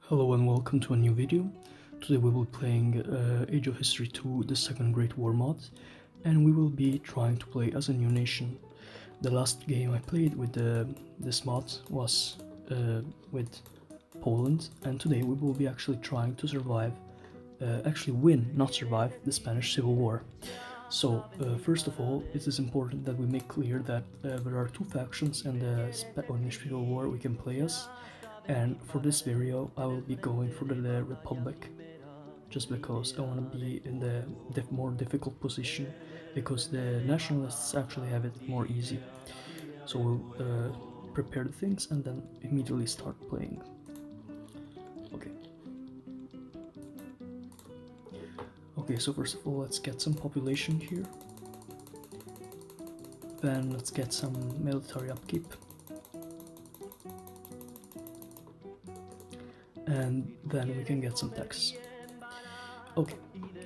Hello and welcome to a new video. Today we will be playing Age of History 2, the Second Great War mod, and we will be trying to play as a new nation. The last game I played with this mod was with Poland, and today we will be actually trying to survive, actually win, not survive, the Spanish Civil War. So, first of all, it is important that we make clear that there are two factions in the Spanish Civil War we can play as. And for this video I will be going for the Republic, just because I want to be in the more difficult position, because the nationalists actually have it more easy. So we'll prepare the things and then immediately start playing. Okay, so first of all let's get some population here, then let's get some military upkeep, and then we can get some taxes. Okay,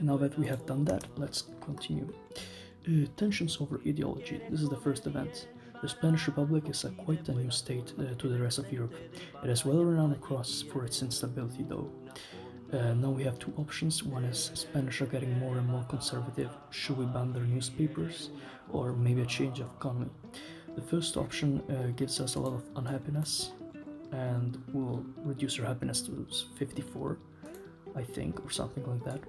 now that we have done that, let's continue. Tensions over ideology. This is the first event. The Spanish Republic is quite a new state to the rest of Europe. It is well renowned across for its instability though. Now we have two options. One is Spanish are getting more and more conservative. Should we ban their newspapers? Or maybe a change of economy? The first option gives us a lot of unhappiness, and will reduce our happiness to 54, I think, or something like that.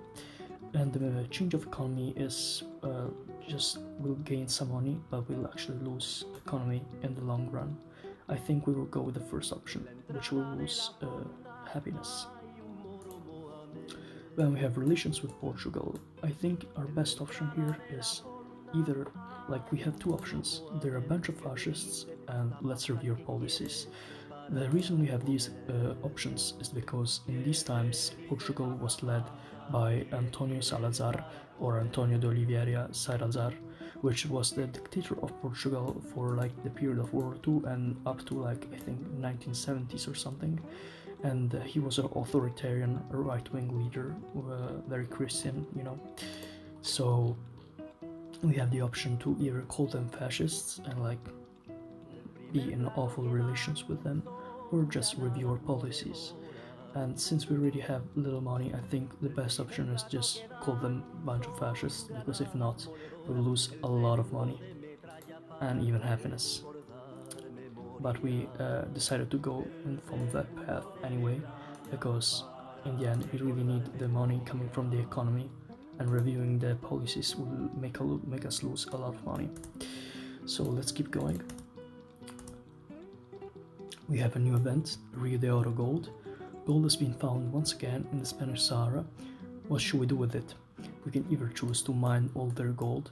And the change of economy is just we'll gain some money, but we'll actually lose economy in the long run. I think we will go with the first option, which will lose happiness. Then we have relations with Portugal. I think our best option here is either, like, we have two options. They're a bunch of fascists, and let's review our policies. The reason we have these options is because in these times Portugal was led by Antonio Salazar, or Antonio de Oliveira Salazar, which was the dictator of Portugal for like the period of World War II and up to like I think 1970s or something. And he was an authoritarian right-wing leader, very Christian, you know. So we have the option to either call them fascists and like be in awful relations with them, or just review our policies. And since we already have little money, I think the best option is just call them a bunch of fascists, because if not, we'll lose a lot of money and even happiness. But we decided to go and follow that path anyway, because in the end we really need the money coming from the economy, and reviewing the policies will make us lose a lot of money. So let's keep going. We have a new event, Rio de Oro Gold. Gold has been found once again in the Spanish Sahara. What should we do with it? We can either choose to mine all their gold,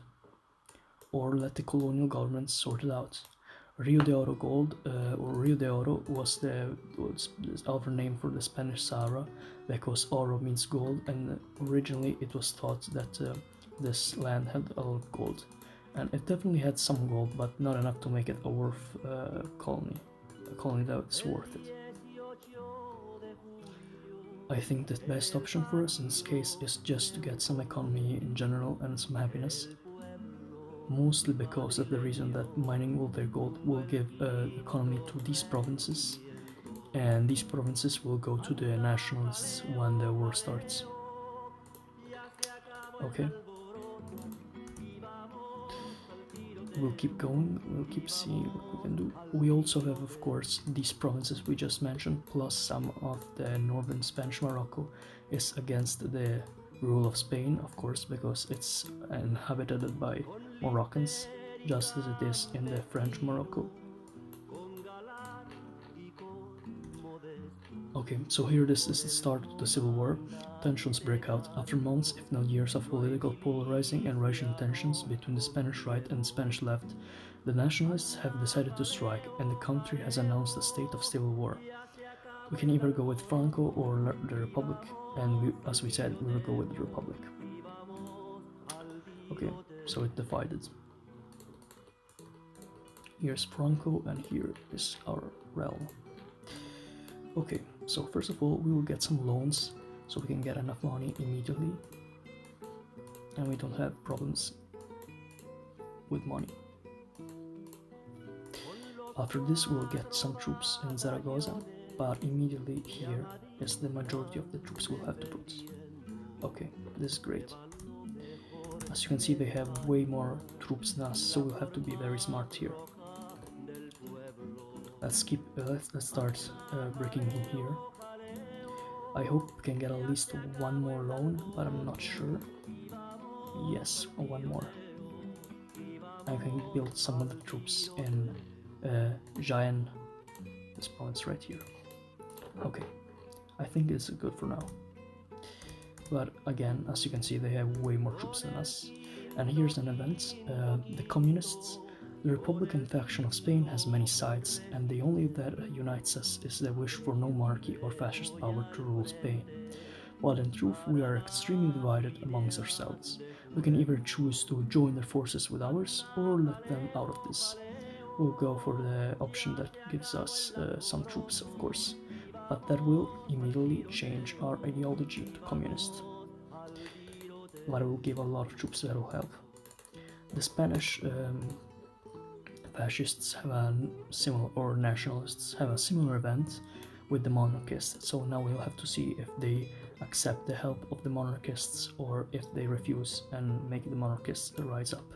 or let the colonial governments sort it out. Rio de Oro Gold, or Rio de Oro, was the other name for the Spanish Sahara, because oro means gold, and originally it was thought that this land had a lot of gold. And it definitely had some gold, but not enough to make it a worth colony. A colony that's worth it. I think the best option for us in this case is just to get some economy in general and some happiness. Mostly because of the reason that mining all their gold will give economy to these provinces, and these provinces will go to the nationalists when the war starts. Okay. We'll keep going, we'll keep seeing what we can do. We also have, of course, these provinces we just mentioned, plus some of the northern Spanish Morocco is against the rule of Spain, of course, because it's inhabited by Moroccans, just as it is in the French Morocco. Okay, so here this is the start of the Civil War. Tensions break out after months, if not years, of political polarizing and rising tensions between the Spanish right and the Spanish left. The nationalists have decided to strike, and the country has announced a state of civil war. We can either go with Franco or the Republic, and as we said, we will go with the Republic. Okay, so it divided. Here's Franco, and here is our realm. Okay, so first of all, we will get some loans, so we can get enough money immediately, and we don't have problems with money. After this, we'll get some troops in Zaragoza, but immediately here is the majority of the troops we'll have to put. Okay, this is great. As you can see, they have way more troops than us, so we'll have to be very smart here. Let's start breaking in here. I hope we can get at least one more loan, but I'm not sure. Yes, one more. I can build some of the troops in Jaén, this province right here. Okay, I think it's good for now. But again, as you can see, they have way more troops than us. And here's an event. The communists, the Republican faction of Spain has many sides, and the only that unites us is the wish for no monarchy or fascist power to rule Spain. While in truth we are extremely divided amongst ourselves. We can either choose to join their forces with ours or let them out of this. We'll go for the option that gives us some troops, of course, but that will immediately change our ideology to communist. But it will give a lot of troops that will help. The Spanish fascists have a similar, or nationalists have a similar event with the monarchists, so now we'll have to see if they accept the help of the monarchists or if they refuse and make the monarchists rise up.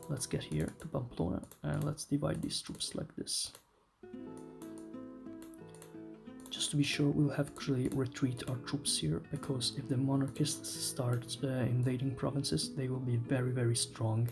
Let's get here to Pamplona and let's divide these troops like this. Just to be sure, we'll have to actually retreat our troops here, because if the monarchists start invading provinces, they will be very, very strong.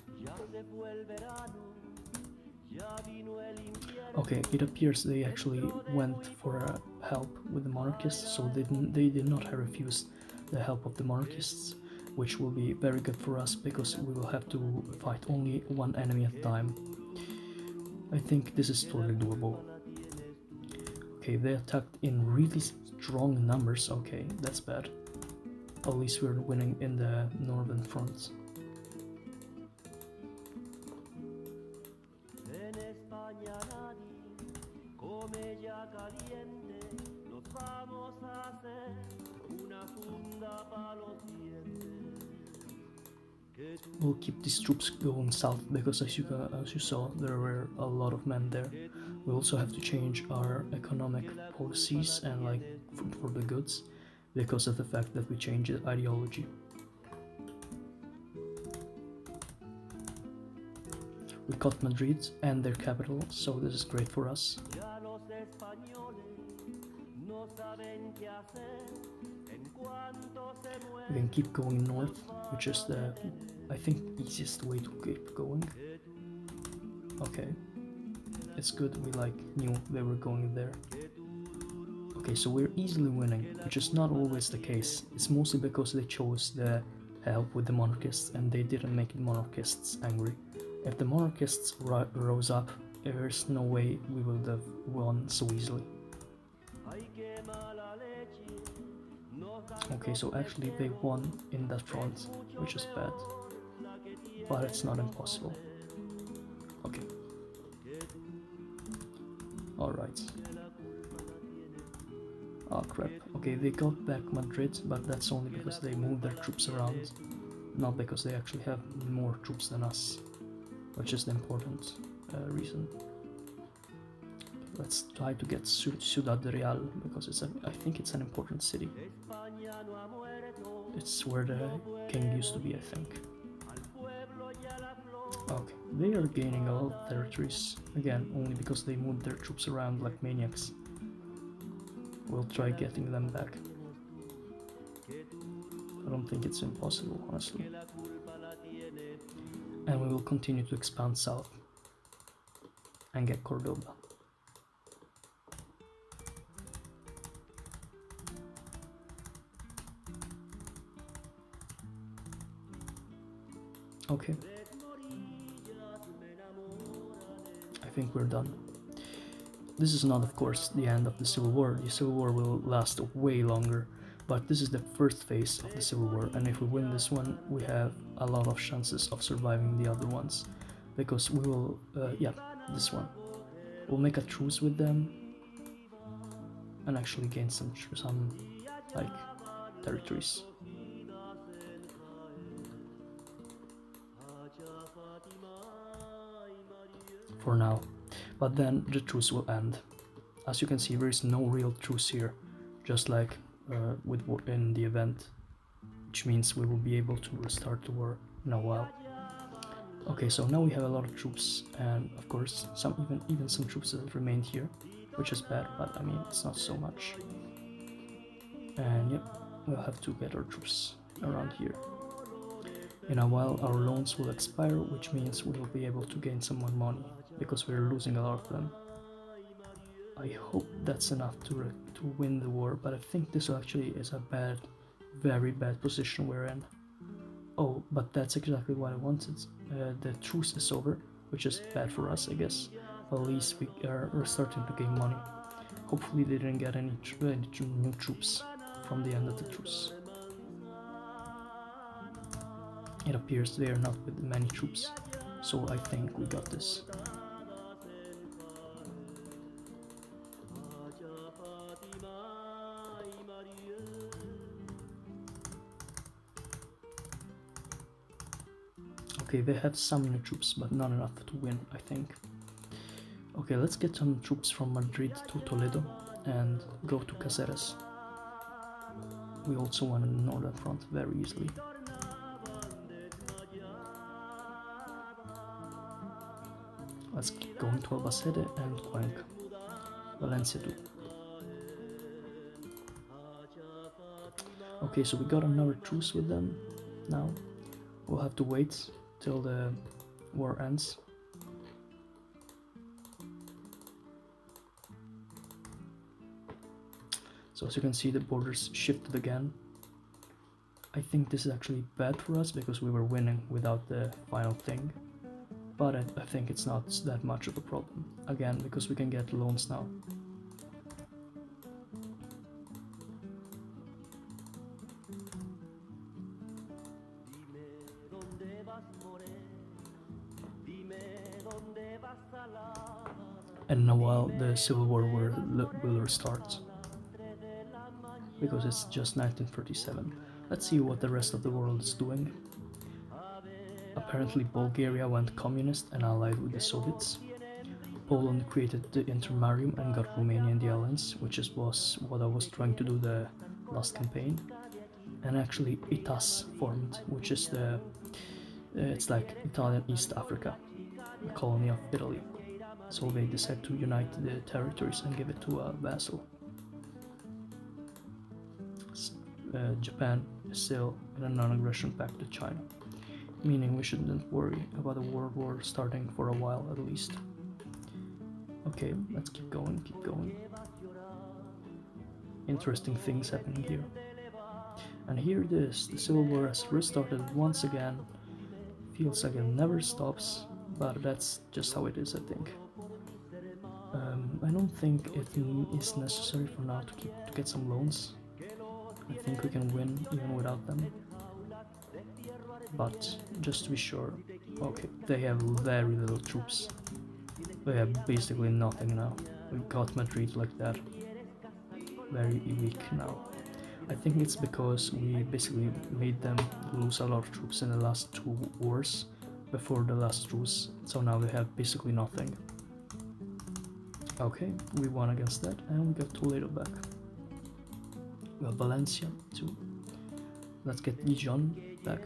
Okay, it appears they actually went for help with the monarchists, so they did not have refused the help of the monarchists, which will be very good for us because we will have to fight only one enemy at a time. I think this is totally doable. Okay, they attacked in really strong numbers. Okay, that's bad. At least we're winning in the northern front. We'll keep these troops going south because as you saw, there were a lot of men there. We also have to change our economic policies and like for the goods because of the fact that we changed the ideology. We got Madrid and their capital, so this is great for us. We can keep going north, which is the, I think, easiest way to keep going. Okay, it's good, we knew they were going there. Okay, so we're easily winning, which is not always the case. It's mostly because they chose the help with the monarchists and they didn't make the monarchists angry. If the monarchists rose up, there's no way we would have won so easily. Okay, so actually they won in that front, which is bad, but it's not impossible. Okay. Alright. Oh crap. Okay, they got back Madrid, but that's only because they moved their troops around, not because they actually have more troops than us, which is the important reason. Let's try to get Ciudad Real, because I think it's an important city. It's where the king used to be, I think. Okay, they are gaining a lot of territories, again, only because they moved their troops around like maniacs. We'll try getting them back. I don't think it's impossible, honestly. And we will continue to expand south and get Cordoba. Okay. I think we're done. This is not, of course, the end of the Civil War. The Civil War will last way longer, but this is the first phase of the Civil War, and if we win this one, we have a lot of chances of surviving the other ones, because we will, this one. We'll make a truce with them and actually gain some territories. For now, but then the truce will end. as you can see, there is no real truce here, just like in the event, which means we will be able to restart the war in a while. Okay, so now we have a lot of troops, and of course even some troops that remained here, which is bad, but I mean it's not so much. And yep, we'll have to get our troops around here. In a while our loans will expire, which means we will be able to gain some more money, because we're losing a lot of them. I hope that's enough to win the war, but I think this actually is a very bad position we're in. Oh, but that's exactly what I wanted. The truce is over, which is bad for us, I guess. But at least we're starting to gain money. Hopefully they didn't get any new troops from the end of the truce. It appears they are not with many troops, so I think we got this. Okay, they have some new troops, but not enough to win, I think. Okay, let's get some troops from Madrid to Toledo and go to Caceres. We also won the northern front very easily. Let's keep going to Albacete and Cuenca. Valencia too. Okay, so we got another truce with them now. We'll have to wait till the war ends. So as you can see, the borders shifted again. I think this is actually bad for us because we were winning without the final thing. But I think it's not that much of a problem. Again, because we can get loans now. And in a while the civil war will restart, because it's just 1937. Let's see what the rest of the world is doing. Apparently Bulgaria went communist and allied with the Soviets. Poland created the Intermarium and got Romania in the alliance, was what I was trying to do the last campaign. And actually ITAS formed, which is it's like Italian East Africa, a colony of Italy. So they decided to unite the territories and give it to a vassal. Japan is still in a non-aggression pact to China, meaning we shouldn't worry about a world war starting for a while at least. Okay, let's keep going. Interesting things happening here. And here it is, the civil war has restarted once again. Feels like it never stops, but that's just how it is, I think. I don't think it is necessary for now to get some loans. I think we can win even without them. But just to be sure, okay, they have very little troops. They have basically nothing now. We got Madrid like that. Very weak now. I think it's because we basically made them lose a lot of troops in the last two wars before the last truce, so now they have basically nothing. Okay, we won against that and we got Toledo back. We have Valencia too. Let's get Dijon back.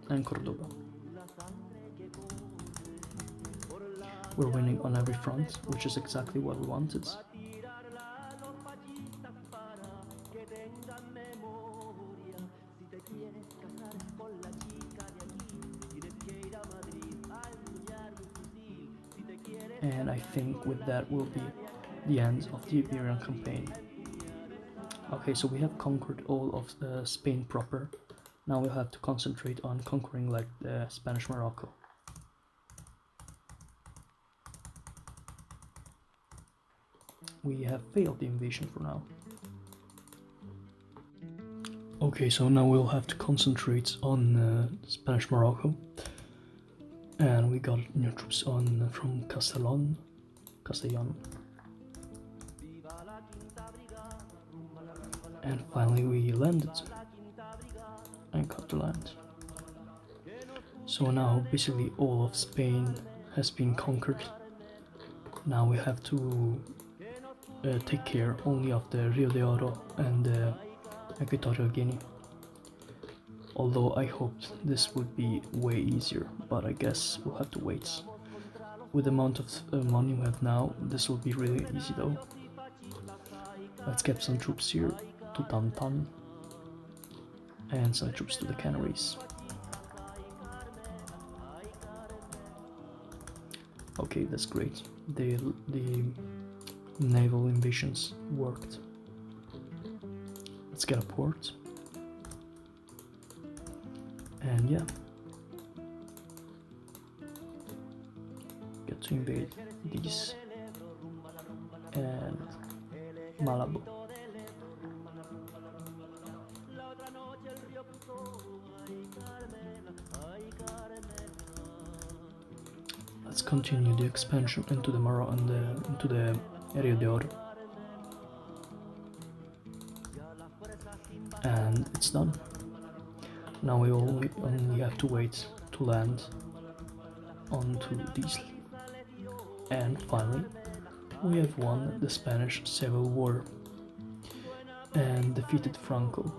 And Cordoba. We're winning on every front, which is exactly what we wanted. And I think with that will be the end of the Iberian campaign. Okay, so we have conquered all of Spain proper. Now we'll have to concentrate on conquering like the Spanish Morocco. We have failed the invasion for now. Okay, so now we'll have to concentrate on Spanish Morocco. And we got new troops from Castellón. And finally we landed. and cut the land. So now basically all of Spain has been conquered. Now we have to take care only of the Rio de Oro and the Equatorial Guinea. Although I hoped this would be way easier, but I guess we'll have to wait. With the amount of money we have now, this will be really easy though. Let's get some troops here to Tantan and some troops to the Canaries. Okay, that's great. The naval invasions worked. Let's get a port. And yeah, get to invade these and Malabo. Let's continue the expansion into the Moro and into the Rio de Oro. And it's done. Now we only have to wait to land onto these. And finally, we have won the Spanish Civil War and defeated Franco.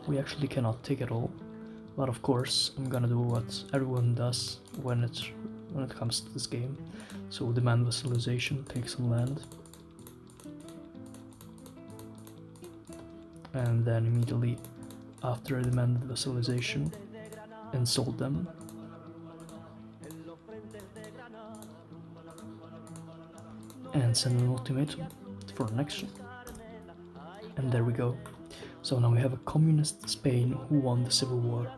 We actually cannot take it all, but of course I'm gonna do what everyone does when it comes to this game. So demand vassalization, take some land, and then immediately after I demanded vassalization, insult them. And send an ultimatum for an action. And there we go. So now we have a communist Spain who won the civil war.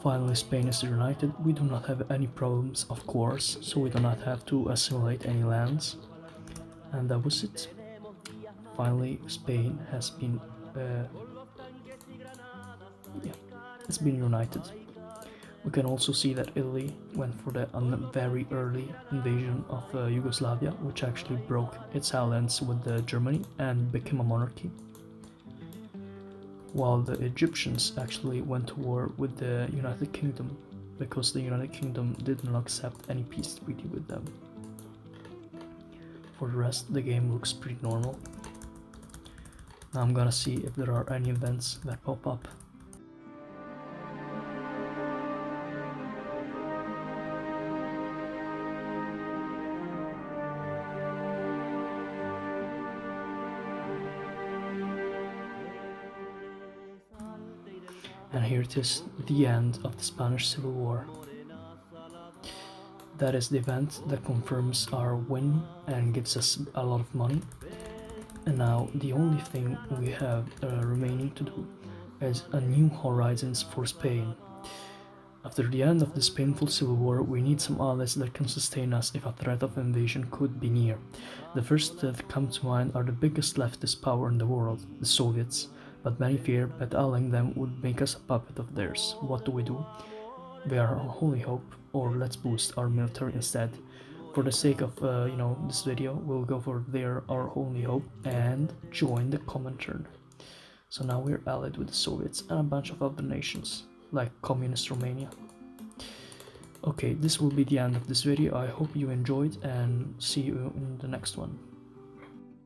Finally Spain is united. We do not have any problems, of course, so we do not have to assimilate any lands. And that was it. Finally Spain has been it's been united. We can also see that Italy went for the very early invasion of Yugoslavia, which actually broke its alliance with Germany and became a monarchy. While the Egyptians actually went to war with the United Kingdom, because the United Kingdom did not accept any peace treaty with them. For the rest, the game looks pretty normal. Now I'm gonna see if there are any events that pop up. And here it is, the end of the Spanish Civil War. That is the event that confirms our win and gives us a lot of money. And now the only thing we have remaining to do is a new horizons for Spain. After the end of this painful civil war, we need some allies that can sustain us if a threat of invasion could be near. The first that come to mind are the biggest leftist power in the world, the Soviets. But many fear that allying them would make us a puppet of theirs. What do? We are our only hope, or let's boost our military instead. For the sake of this video, we'll go for our only hope and join the Comintern. So now we're allied with the Soviets and a bunch of other nations, like communist Romania. Okay, this will be the end of this video. I hope you enjoyed and see you in the next one.